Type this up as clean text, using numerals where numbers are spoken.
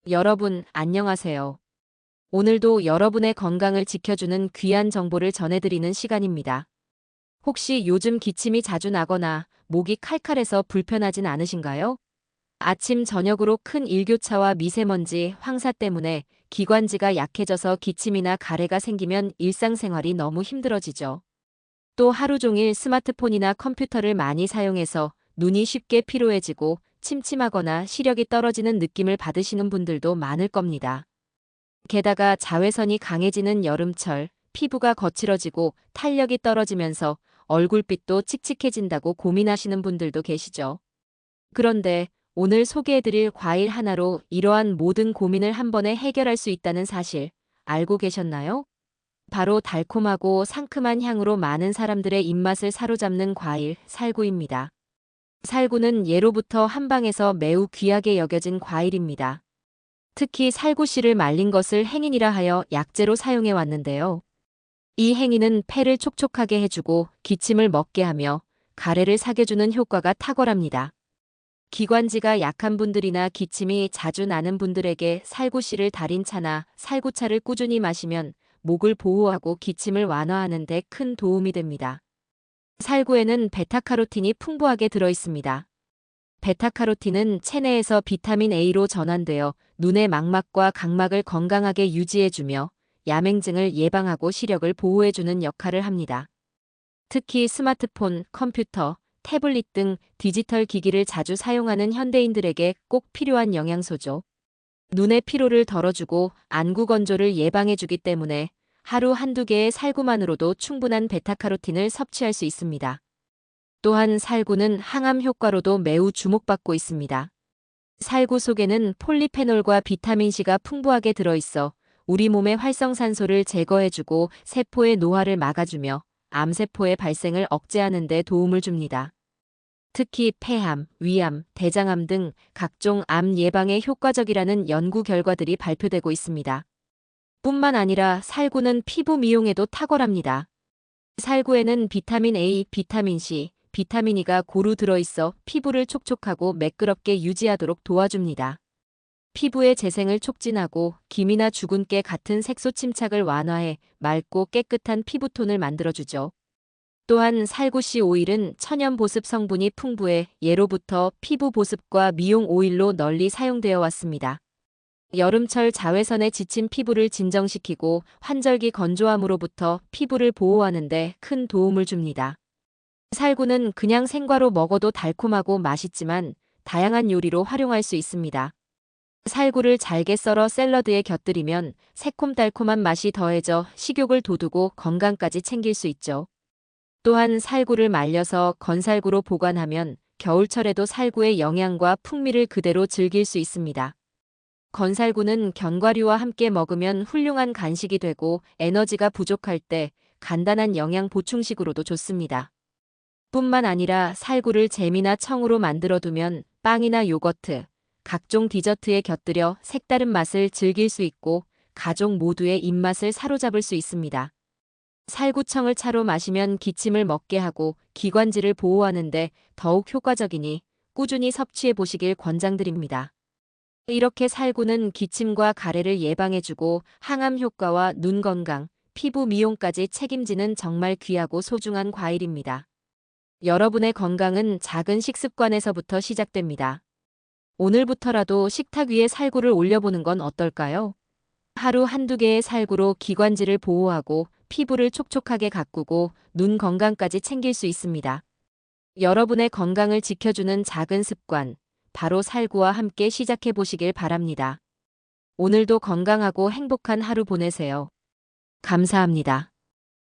여러분, 안녕하세요. 오늘도 여러분의 건강을 지켜주는 귀한 정보를 전해드리는 시간입니다. 혹시 요즘 기침이 자주 나거나 목이 칼칼해서 불편하진 않으신가요? 아침, 저녁으로 큰 일교차와 미세먼지, 황사 때문에 기관지가 약해져서 기침이나 가래가 생기면 일상생활이 너무 힘들어지죠. 또 하루 종일 스마트폰이나 컴퓨터를 많이 사용해서 눈이 쉽게 피로해지고 침침하거나 시력이 떨어지는 느낌을 받으시는 분들도 많을 겁니다. 게다가 자외선이 강해지는 여름철, 피부가 거칠어지고 탄력이 떨어지면서 얼굴빛도 칙칙해진다고 고민하시는 분들도 계시죠. 그런데 오늘 소개해드릴 과일 하나로 이러한 모든 고민을 한 번에 해결할 수 있다는 사실 알고 계셨나요? 바로 달콤하고 상큼한 향으로 많은 사람들의 입맛을 사로잡는 과일, 살구입니다. 살구는 예로부터 한방에서 매우 귀하게 여겨진 과일입니다. 특히 살구씨를 말린 것을 행인이라 하여 약재로 사용해 왔는데요. 이 행인은 폐를 촉촉하게 해주고 기침을 멎게 하며 가래를 사겨주는 효과가 탁월합니다. 기관지가 약한 분들이나 기침이 자주 나는 분들에게 살구씨를 달인 차나 살구차를 꾸준히 마시면 목을 보호하고 기침을 완화하는 데 큰 도움이 됩니다. 살구에는 베타카로틴이 풍부하게 들어있습니다. 베타카로틴은 체내에서 비타민 A로 전환되어 눈의 망막과 각막을 건강하게 유지해주며 야맹증을 예방하고 시력을 보호해주는 역할을 합니다. 특히 스마트폰, 컴퓨터, 태블릿 등 디지털 기기를 자주 사용하는 현대인들에게 꼭 필요한 영양소죠. 눈의 피로를 덜어주고 안구 건조를 예방해주기 때문에 하루 한두 개의 살구만으로도 충분한 베타카로틴을 섭취할 수 있습니다. 또한 살구는 항암 효과로도 매우 주목받고 있습니다. 살구 속에는 폴리페놀과 비타민C가 풍부하게 들어있어 우리 몸의 활성산소를 제거해주고 세포의 노화를 막아주며 암세포의 발생을 억제하는 데 도움을 줍니다. 특히 폐암, 위암, 대장암 등 각종 암 예방에 효과적이라는 연구 결과들이 발표되고 있습니다. 뿐만 아니라 살구는 피부 미용에도 탁월합니다. 살구에는 비타민 A, 비타민 C, 비타민 E가 고루 들어있어 피부를 촉촉하고 매끄럽게 유지하도록 도와줍니다. 피부의 재생을 촉진하고 기미나 주근깨 같은 색소 침착을 완화해 맑고 깨끗한 피부톤을 만들어주죠. 또한 살구씨 오일은 천연 보습 성분이 풍부해 예로부터 피부 보습과 미용 오일로 널리 사용되어 왔습니다. 여름철 자외선에 지친 피부를 진정시키고 환절기 건조함으로부터 피부를 보호하는 데 큰 도움을 줍니다. 살구는 그냥 생과로 먹어도 달콤하고 맛있지만 다양한 요리로 활용할 수 있습니다. 살구를 잘게 썰어 샐러드에 곁들이면 새콤달콤한 맛이 더해져 식욕을 돋우고 건강까지 챙길 수 있죠. 또한 살구를 말려서 건살구로 보관하면 겨울철에도 살구의 영양과 풍미를 그대로 즐길 수 있습니다. 건살구는 견과류와 함께 먹으면 훌륭한 간식이 되고 에너지가 부족할 때 간단한 영양 보충식으로도 좋습니다. 뿐만 아니라 살구를 잼이나 청으로 만들어두면 빵이나 요거트, 각종 디저트에 곁들여 색다른 맛을 즐길 수 있고 가족 모두의 입맛을 사로잡을 수 있습니다. 살구청을 차로 마시면 기침을 멎게 하고 기관지를 보호하는데 더욱 효과적이니 꾸준히 섭취해 보시길 권장드립니다. 이렇게 살구는 기침과 가래를 예방해주고 항암 효과와 눈 건강, 피부 미용까지 책임지는 정말 귀하고 소중한 과일입니다. 여러분의 건강은 작은 식습관에서부터 시작됩니다. 오늘부터라도 식탁 위에 살구를 올려보는 건 어떨까요? 하루 한두 개의 살구로 기관지를 보호하고 피부를 촉촉하게 가꾸고 눈 건강까지 챙길 수 있습니다. 여러분의 건강을 지켜주는 작은 습관, 바로 살구와 함께 시작해 보시길 바랍니다. 오늘도 건강하고 행복한 하루 보내세요. 감사합니다.